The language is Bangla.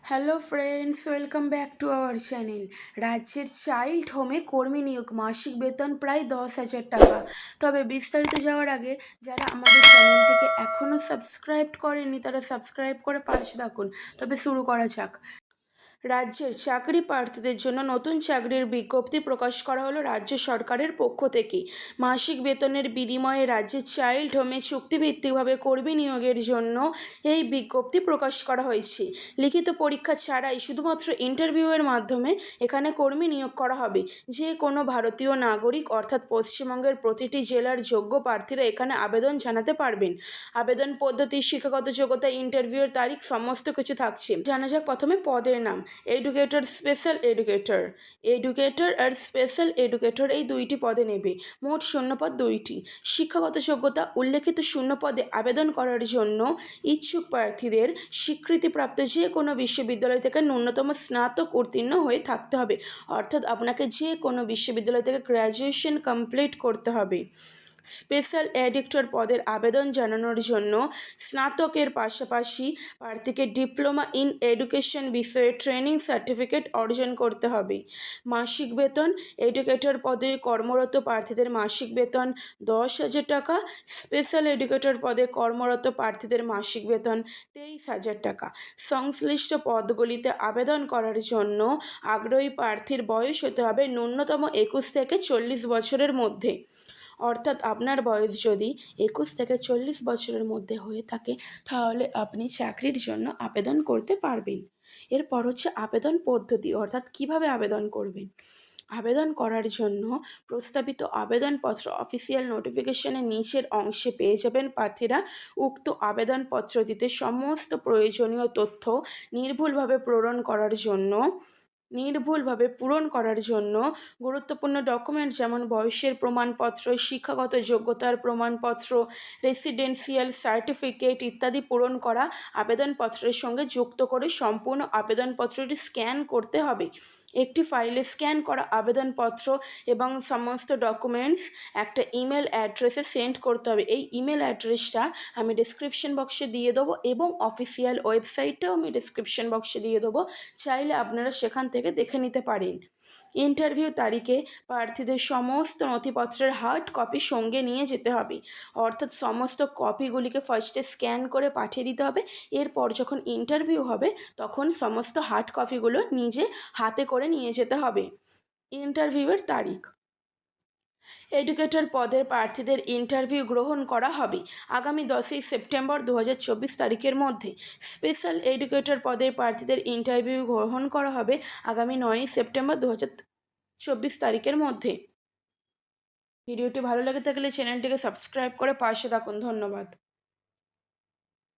Hello friends, welcome back to our channel. রাজ্যের চাইল্ড হোমে কর্মী নিয়োগ, মাসিক বেতন প্রায় 10,000 টাকা। তবে বিস্তারিত যাওয়ার আগে যারা আমাদের চ্যানেলটিকে এখনও সাবস্ক্রাইব করেনি তারা সাবস্ক্রাইব করে পাশে থাকুন। তবে শুরু করা যাক। রাজ্যের চাকরি প্রার্থীদের জন্য নতুন চাকরির বিজ্ঞপ্তি প্রকাশ করা হলো রাজ্য সরকারের পক্ষ থেকে। মাসিক বেতনের বিনিময়ে রাজ্যের চাইল্ড হোমে চুক্তিভিত্তিকভাবে কর্মী নিয়োগের জন্য এই বিজ্ঞপ্তি প্রকাশ করা হয়েছে। লিখিত পরীক্ষা ছাড়াই শুধুমাত্র ইন্টারভিউয়ের মাধ্যমে এখানে কর্মী নিয়োগ করা হবে। যে কোনো ভারতীয় নাগরিক অর্থাৎ পশ্চিমবঙ্গের প্রতিটি জেলার যোগ্য প্রার্থীরা এখানে আবেদন জানাতে পারবেন। আবেদন পদ্ধতি, শিক্ষাগত যোগ্যতা, ইন্টারভিউয়ের তারিখ সমস্ত কিছু থাকছে। জানা যাক প্রথমে পদের নাম। এডুকেটর, স্পেশাল এডুকেটর আর স্পেশাল এডুকেটর এই দুইটি পদে নেবে। মোট শূন্যপদ 2টি। শিক্ষাগত যোগ্যতা, উল্লেখিত শূন্যপদে আবেদন করার জন্য ইচ্ছুক প্রার্থীদের স্বীকৃতিপ্রাপ্ত যে কোনো বিশ্ববিদ্যালয় থেকে ন্যূনতম স্নাতক উত্তীর্ণ হয়ে থাকতে হবে। অর্থাৎ আপনাকে যে কোনো বিশ্ববিদ্যালয় থেকে গ্র্যাজুয়েশন কমপ্লিট করতে হবে। স্পেশাল এডিক্টর পদের আবেদন জানানোর জন্য স্নাতকের পাশাপাশি প্রার্থীকে ডিপ্লোমা ইন এডুকেশন বিষয়ে ট্রেনিং সার্টিফিকেট অর্জন করতে হবে। মাসিক বেতন, এডুকেটর পদে কর্মরত প্রার্থীদের মাসিক বেতন 10,000 টাকা। স্পেশাল এডুকেটর পদে কর্মরত প্রার্থীদের মাসিক বেতন 23,000 টাকা। সংশ্লিষ্ট পদগুলিতে আবেদন করার জন্য আগ্রহী প্রার্থীর বয়স হতে হবে ন্যূনতম 21 থেকে 40 বছরের মধ্যে। অর্থাৎ আপনার বয়স যদি 21 থেকে 40 বছরের মধ্যে হয়ে থাকে তাহলে আপনি চাকরির জন্য আবেদন করতে পারবেন। এরপর হচ্ছে আবেদন পদ্ধতি, অর্থাৎ কিভাবে আবেদন করবেন। আবেদন করার জন্য প্রস্তাবিত আবেদনপত্র অফিসিয়াল নোটিফিকেশনের নিচের অংশে পেয়ে যাবেন প্রার্থীরা। উক্ত আবেদনপত্র দিতে সমস্ত প্রয়োজনীয় তথ্য নির্ভুলভাবে পূরণ করার জন্য গুরুত্বপূর্ণ ডকুমেন্ট যেমন বয়সের প্রমাণপত্র, শিক্ষাগত যোগ্যতার প্রমাণপত্র, রেসিডেন্সিয়াল সার্টিফিকেট ইত্যাদি পূরণ করা আবেদনপত্রের সঙ্গে যুক্ত করে সম্পূর্ণ আবেদনপত্রটি স্ক্যান করতে হবে। একটি ফাইলে স্ক্যান করা আবেদনপত্র এবং সমস্ত ডকুমেন্টস একটা ইমেল অ্যাড্রেসে সেন্ড করতে হবে। এই ইমেল অ্যাড্রেসটা আমি ডিসক্রিপশন বক্সে দিয়ে দেবো এবং অফিসিয়াল ওয়েবসাইটটাও আমি ডিসক্রিপশন বক্সে দিয়ে দেবো, চাইলে আপনারা সেখান থেকে দেখে নিতে পারেন। ইন্টারভিউ তারিখে প্রার্থীদের সমস্ত নথিপত্রের হার্ড কপি সঙ্গে নিয়ে যেতে হবে। অর্থাৎ সমস্ত কপিগুলিকে ফার্স্টে স্ক্যান করে পাঠিয়ে দিতে হবে। এরপর যখন ইন্টারভিউ হবে তখন সমস্ত হার্ড কপিগুলো নিজে হাতে করে নিয়ে যেতে হবে। ইন্টারভিউয়ের তারিখ। এডুকেটর পদের প্রার্থীদের ইন্টারভিউ গ্রহণ করা হবে আগামী 10ই সেপ্টেম্বর 2024 তারিখের মধ্যে। স্পেশাল এডুকেটর পদের প্রার্থীদের ইন্টারভিউ গ্রহণ করা হবে আগামী 9ই সেপ্টেম্বর 2024 তারিখের মধ্যে। ভিডিওটি ভালো লেগে থাকলে চ্যানেলটিকে সাবস্ক্রাইব করে পাশে থাকুন। ধন্যবাদ।